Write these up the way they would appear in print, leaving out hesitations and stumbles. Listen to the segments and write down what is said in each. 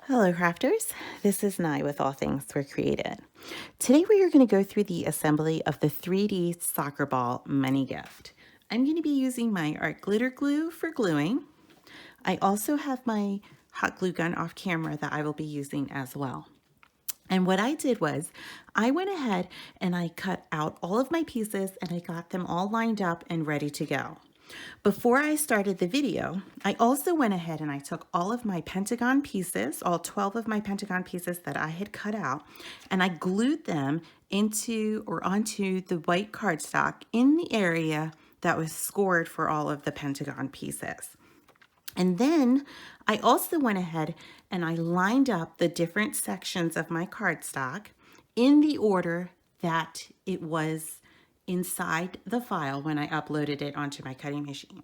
Hello crafters, this is Nye with All Things Were Created. Today we are going to go through the assembly of the 3D soccer ball money gift. I'm going to be using my art glitter glue for gluing. I also have my hot glue gun off camera that I will be using as well. And what I did was I went ahead and I cut out all of my pieces and I got them all lined up and ready to go. Before I started the video, I also went ahead and I took all of my pentagon pieces, all 12 of my pentagon pieces that I had cut out, and I glued them into or onto the white cardstock in the area that was scored for all of the pentagon pieces. And then I also went ahead and I lined up the different sections of my cardstock in the order that it was inside the file when I uploaded it onto my cutting machine.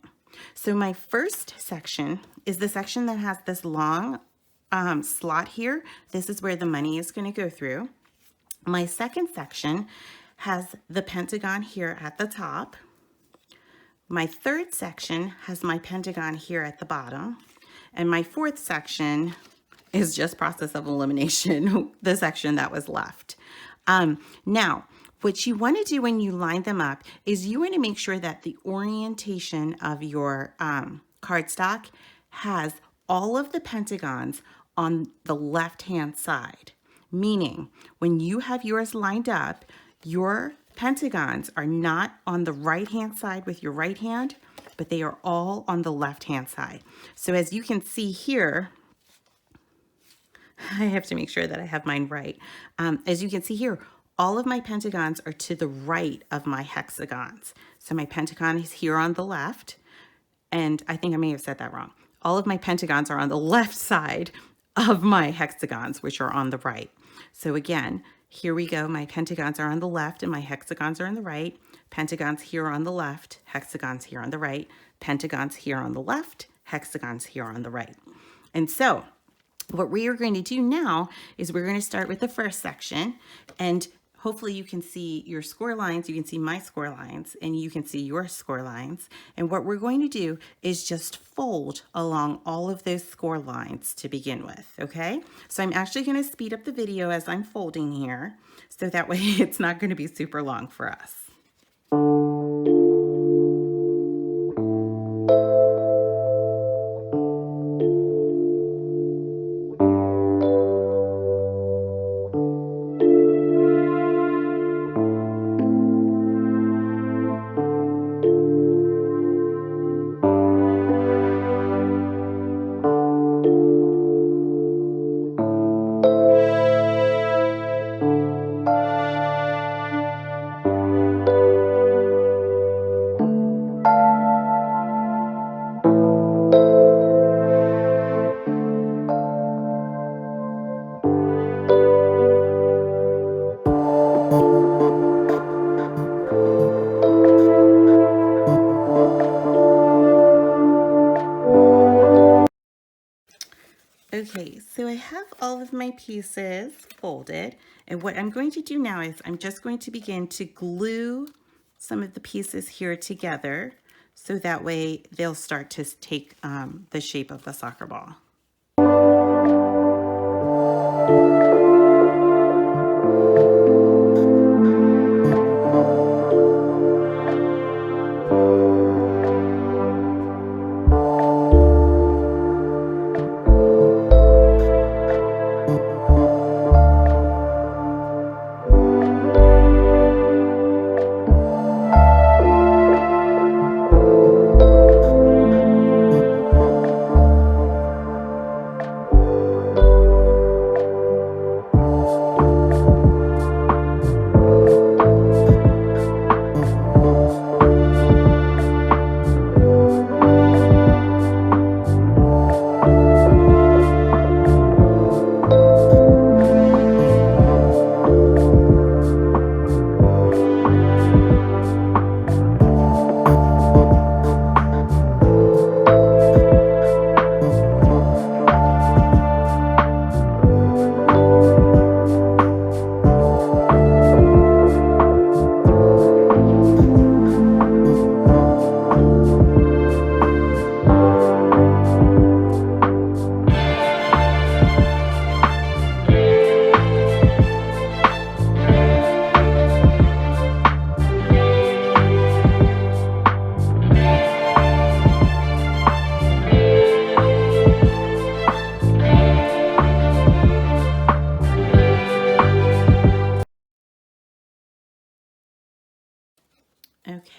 So my first section is the section that has this long slot here. This is where the money is going to go through. My second section has the pentagon here at the top. My third section has my pentagon here at the bottom. And my fourth section is just process of elimination, the section that was left. Now, what you want to do when you line them up is you want to make sure that the orientation of your cardstock has all of the pentagons on the left-hand side. Meaning, when you have yours lined up, your pentagons are not on the right-hand side with your right hand, but they are all on the left-hand side. So as you can see here, I have to make sure that I have mine right. As you can see here, all of my pentagons are to the right of my hexagons. So my pentagon is here on the left, and I think I may have said that wrong. All of my pentagons are on the left side of my hexagons, which are on the right. So again, here we go. My pentagons are on the left and my hexagons are on the right. Pentagons here on the left, hexagons here on the right, pentagons here on the left, hexagons here on the right. And so what we are going to do now is we're going to start with the first section, and hopefully you can see your score lines, you can see my score lines, and you can see your score lines. And what we're going to do is just fold along all of those score lines to begin with, okay? So I'm actually going to speed up the video as I'm folding here, so that way it's not going to be super long for us. Okay, so I have all of my pieces folded, and what I'm going to do now is I'm just going to begin to glue some of the pieces here together so that way they'll start to take the shape of the soccer ball.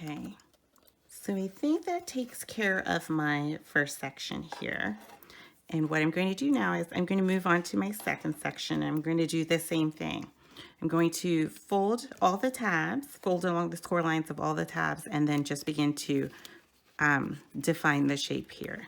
Okay, so I think that takes care of my first section here. And what I'm going to do now is I'm going to move on to my second section. I'm going to do the same thing. I'm going to fold all the tabs, fold along the score lines of all the tabs, and then just begin to define the shape here.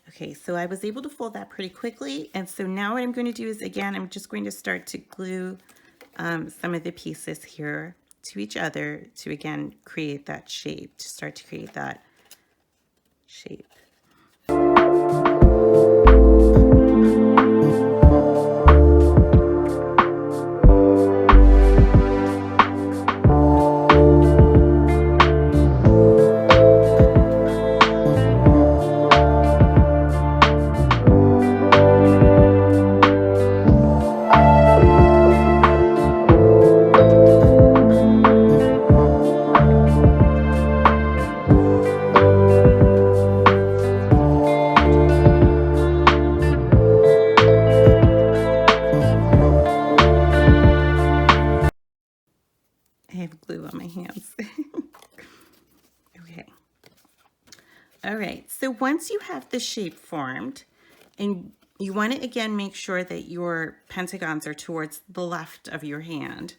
Okay, so I was able to fold that pretty quickly. And so now what I'm going to do is, again, I'm just going to start to glue some of the pieces here to each other to, again, create that shape, to start to create that shape. I have glue on my hands. Okay. All right, so once you have the shape formed, and you want to again make sure that your pentagons are towards the left of your hand,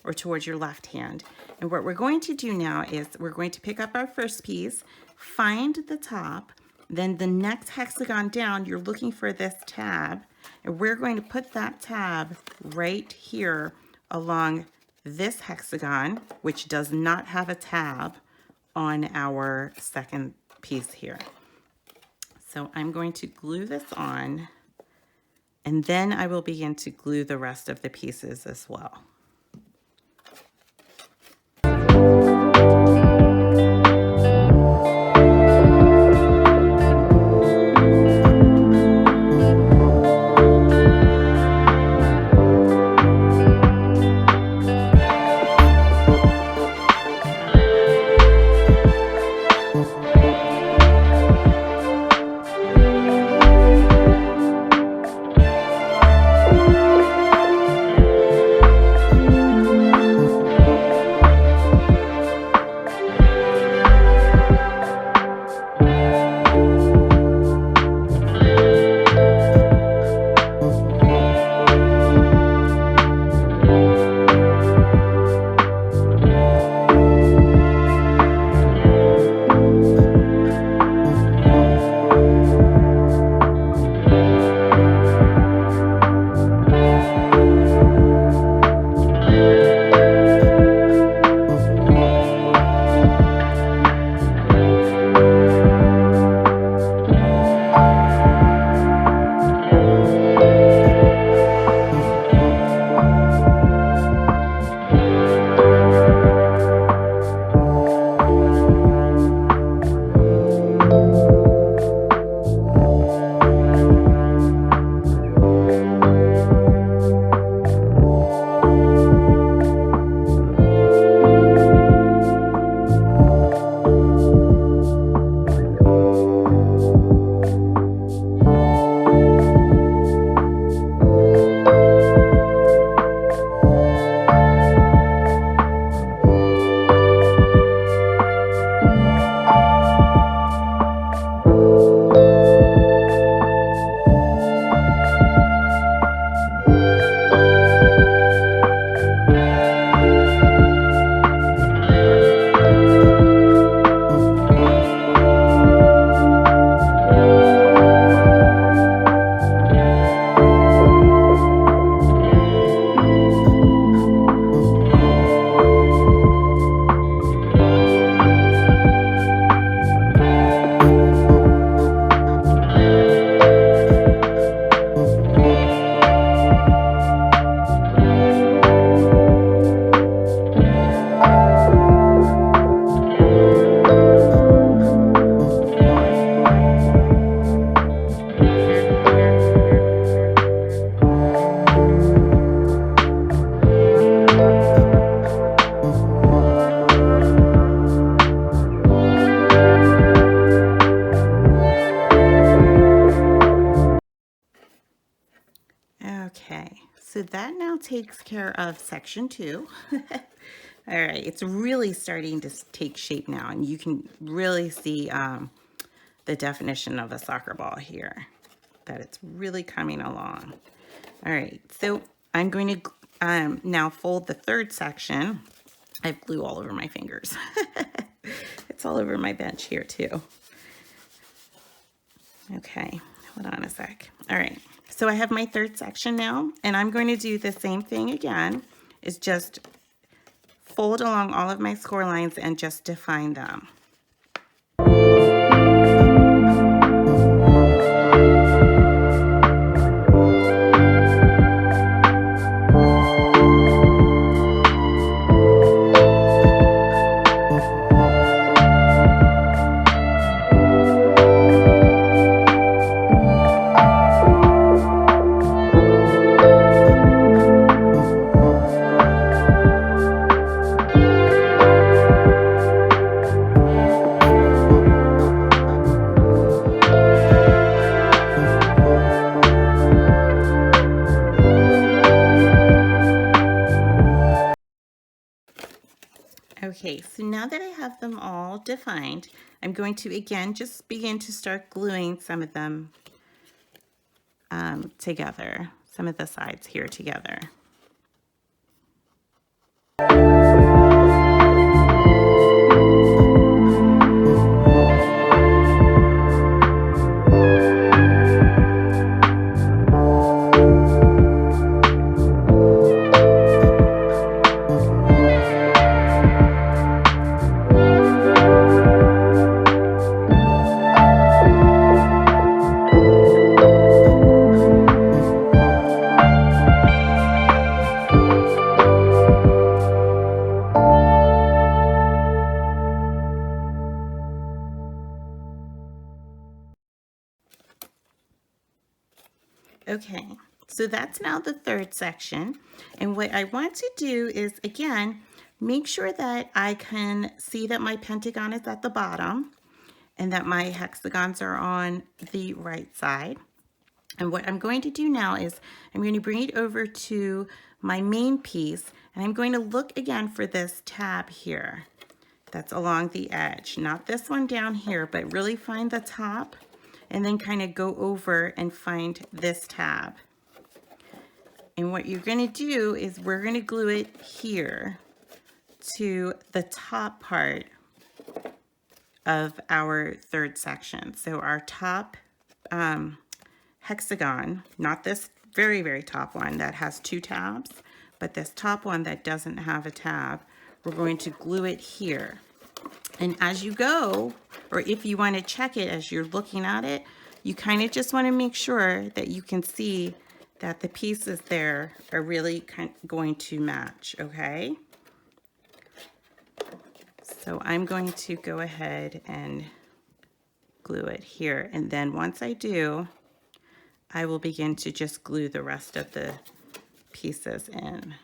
or towards your left hand. And what we're going to do now is we're going to pick up our first piece, find the top, then the next hexagon down, you're looking for this tab, and we're going to put that tab right here along this hexagon, which does not have a tab on our second piece here. So I'm going to glue this on, and then I will begin to glue the rest of the pieces as well. So that now takes care of section 2. All right, it's really starting to take shape now, and you can really see the definition of a soccer ball here, that it's really coming along. All right, so I'm going to now fold the third section. I have glue all over my fingers. It's all over my bench here too. Okay, hold on a sec. All right, so I have my third section now, and I'm going to do the same thing again, is just fold along all of my score lines and just define them. Okay, so now that I have them all defined, I'm going to again just begin to start gluing some of them together, some of the sides here together. Okay, so that's now the third section. And what I want to do is, again, make sure that I can see that my pentagon is at the bottom and that my hexagons are on the right side. And what I'm going to do now is I'm going to bring it over to my main piece, and I'm going to look again for this tab here that's along the edge. Not this one down here, but really find the top and then kind of go over and find this tab. And what you're going to do is we're going to glue it here to the top part of our third section. So our top hexagon, not this very, very top one that has 2 tabs, but this top one that doesn't have a tab, we're going to glue it here. And as you go, or if you want to check it as you're looking at it, you kind of just want to make sure that you can see that the pieces there are really going to match, okay? So I'm going to go ahead and glue it here, and then once I do, I will begin to just glue the rest of the pieces in.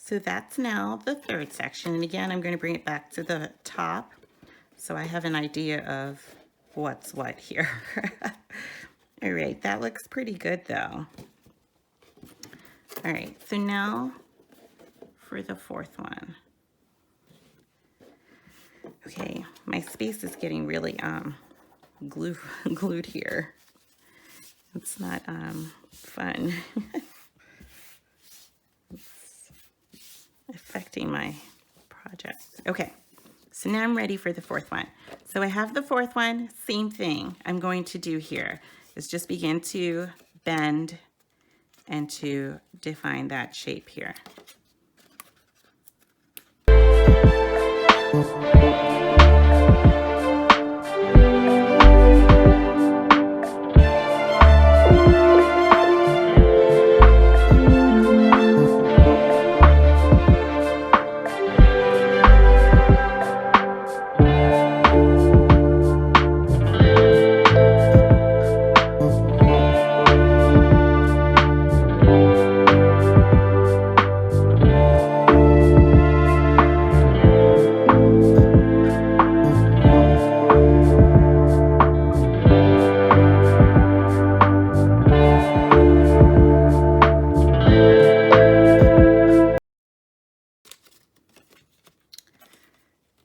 So that's now the third section. And again, I'm going to bring it back to the top so I have an idea of what's what here. All right, that looks pretty good though. All right, so now for the fourth one. Okay, my space is getting really glued here. It's not fun. It's affecting my project. Okay, so now I'm ready for the fourth one. So I have the fourth one, same thing I'm going to do here is just begin to bend and to define that shape here.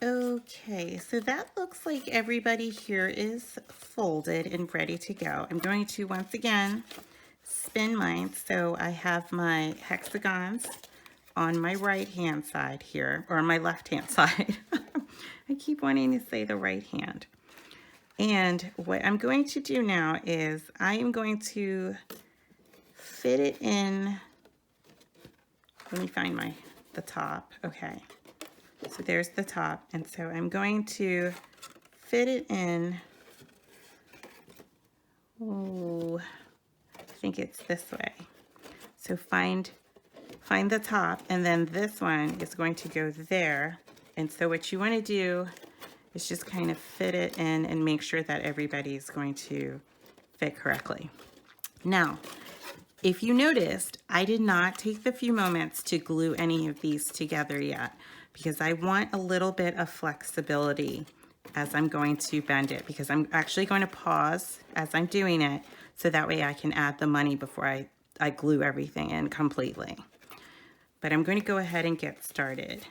Okay, so that looks like everybody here is folded and ready to go. I'm going to once again spin mine so I have my hexagons on my right hand side here, or on my left hand side. I keep wanting to say the right hand. And what I'm going to do now is I am going to fit it in. Let me find the top. Okay. So there's the top, and so I'm going to fit it in. Oh, I think it's this way. So find the top, and then this one is going to go there. And so what you want to do is just kind of fit it in and make sure that everybody's going to fit correctly. Now, if you noticed, I did not take the few moments to glue any of these together yet because I want a little bit of flexibility as I'm going to bend it, because I'm actually going to pause as I'm doing it so that way I can add the money before I glue everything in completely. But I'm going to go ahead and get started.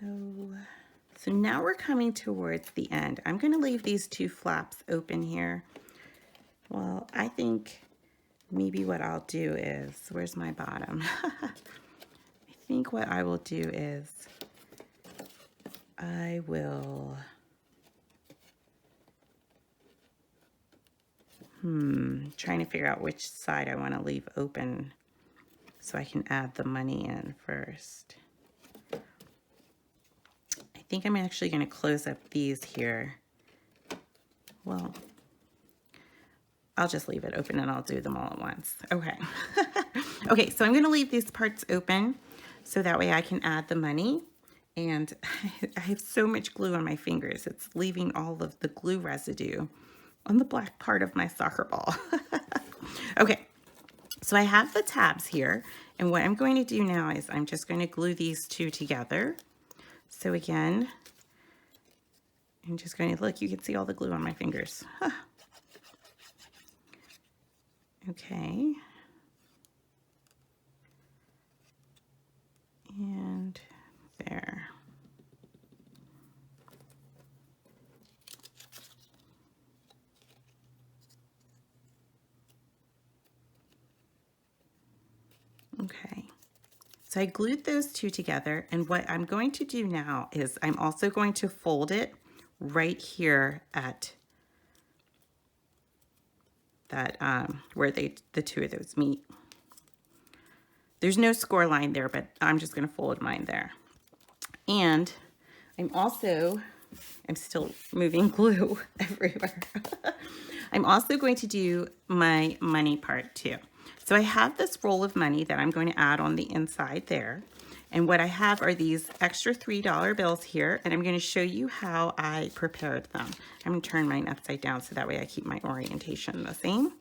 So now we're coming towards the end. I'm going to leave these two flaps open here. Well, I think maybe what I'll do is, where's my bottom? I think what I will do is I will, trying to figure out which side I want to leave open so I can add the money in first. I think I'm actually going to close up these here. Well, I'll just leave it open and I'll do them all at once. Okay. Okay, so I'm going to leave these parts open so that way I can add the money. And I have so much glue on my fingers. It's leaving all of the glue residue on the black part of my soccer ball. Okay, so I have the tabs here. And what I'm going to do now is I'm just going to glue these two together. So again, I'm just going to, look, you can see all the glue on my fingers. Okay. And there. Okay. So I glued those two together, and what I'm going to do now is I'm also going to fold it right here at that where the two of those meet. There's no score line there, but I'm just going to fold mine there. And I'm still moving glue everywhere. I'm also going to do my money part too. So I have this roll of money that I'm going to add on the inside there. And what I have are these extra $3 bills here, and I'm going to show you how I prepared them. I'm going to turn mine upside down so that way I keep my orientation the same.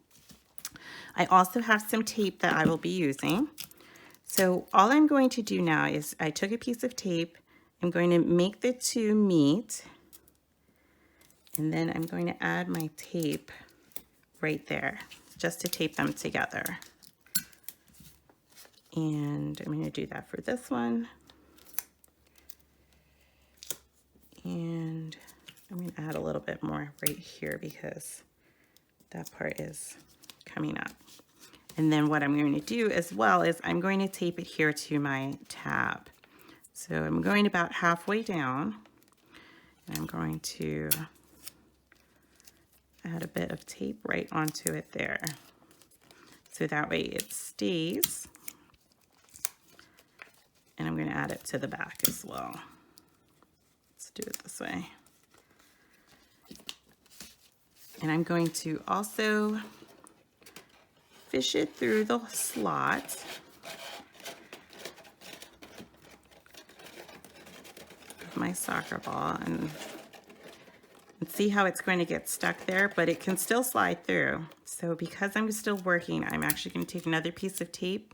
I also have some tape that I will be using. So all I'm going to do now is I took a piece of tape. I'm going to make the two meet, and then I'm going to add my tape right there just to tape them together. And I'm going to do that for this one. And I'm going to add a little bit more right here because that part is coming up. And then what I'm going to do as well is I'm going to tape it here to my tab. So I'm going about halfway down, and I'm going to add a bit of tape right onto it there. So that way it stays. And I'm going to add it to the back as well. Let's do it this way. And I'm going to also fish it through the slot. Of my soccer ball and see how it's going to get stuck there, but it can still slide through. So because I'm still working, I'm actually going to take another piece of tape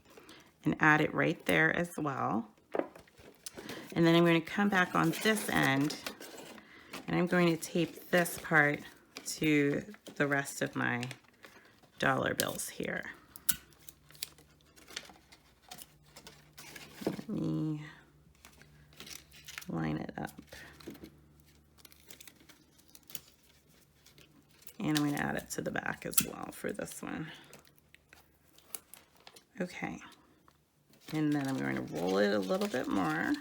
and add it right there as well. And then I'm going to come back on this end, and I'm going to tape this part to the rest of my dollar bills here. Let me line it up. And I'm going to add it to the back as well for this one. Okay. And then I'm going to roll it a little bit more.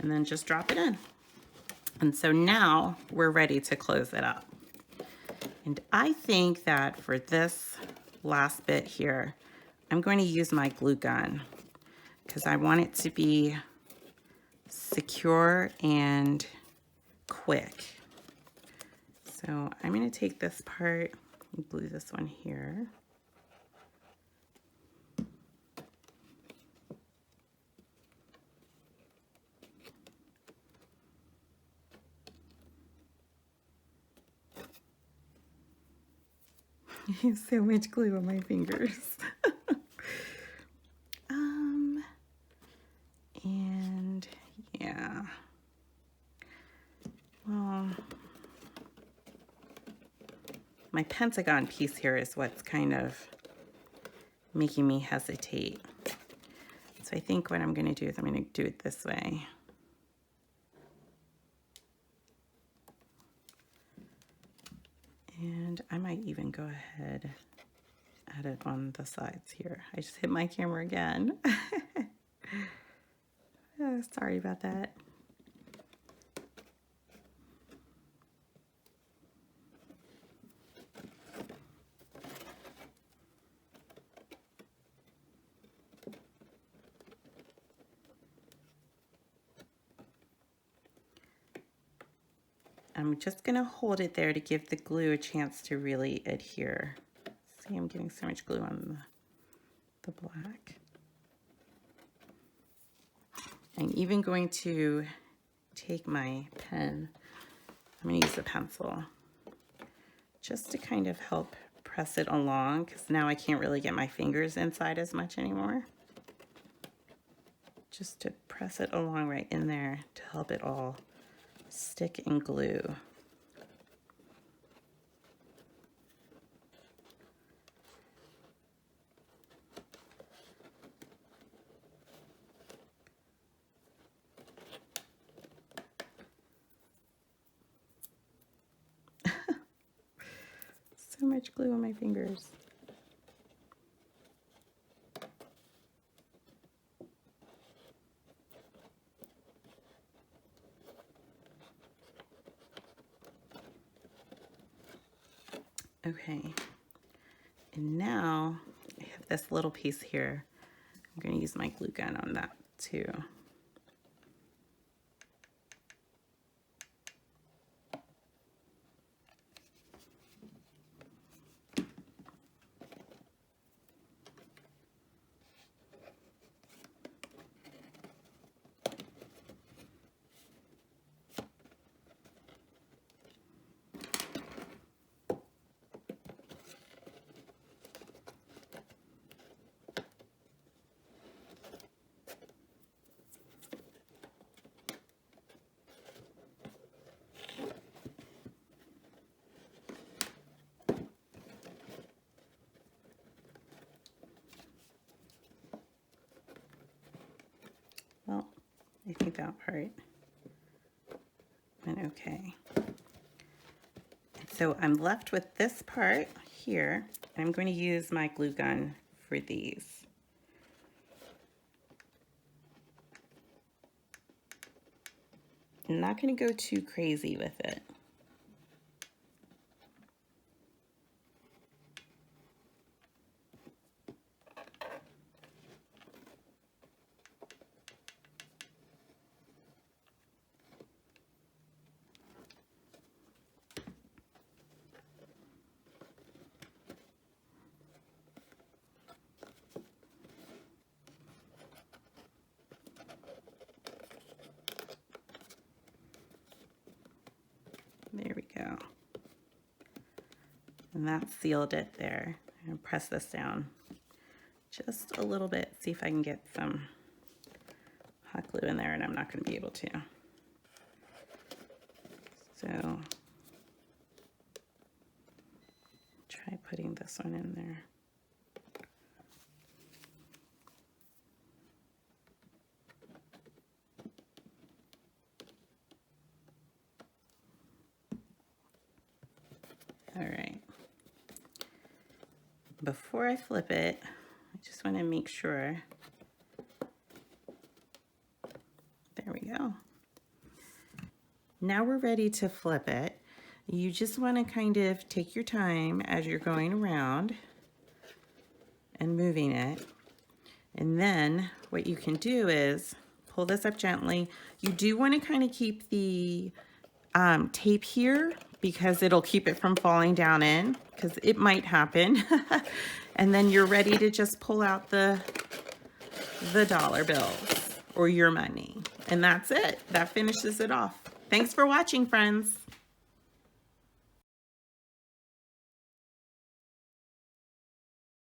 And then just drop it in. And so now we're ready to close it up. And I think that for this last bit here, I'm going to use my glue gun because I want it to be secure and quick. So I'm going to take this part and glue this one here. So much glue on my fingers. And yeah. Well, my pentagon piece here is what's kind of making me hesitate. So I think what I'm going to do is I'm going to do it this way. And I might even go ahead, add it on the sides here. I just hit my camera again. Sorry about that. I'm just going to hold it there to give the glue a chance to really adhere. See, I'm getting so much glue on the black. I'm even going to take my pen. I'm going to use a pencil just to kind of help press it along, because now I can't really get my fingers inside as much anymore. Just to press it along right in there to help it all stick and glue. So much glue on my fingers. Okay, and now I have this little piece here. I'm going to use my glue gun on that too. Well, I think that part went okay. So I'm left with this part here. I'm going to use my glue gun for these. I'm not going to go too crazy with it. There we go. And that sealed it there. I'm going to press this down just a little bit, see if I can get some hot glue in there, and I'm not going to be able to. So try putting this one in there. All right. Before I flip it, I just want to make sure. There we go. Now we're ready to flip it. You just want to kind of take your time as you're going around and moving it. And then what you can do is pull this up gently. You do want to kind of keep the tape here because it'll keep it from falling down in, because it might happen. And then you're ready to just pull out the dollar bills or your money. And that's it. That finishes it off. Thanks for watching, friends.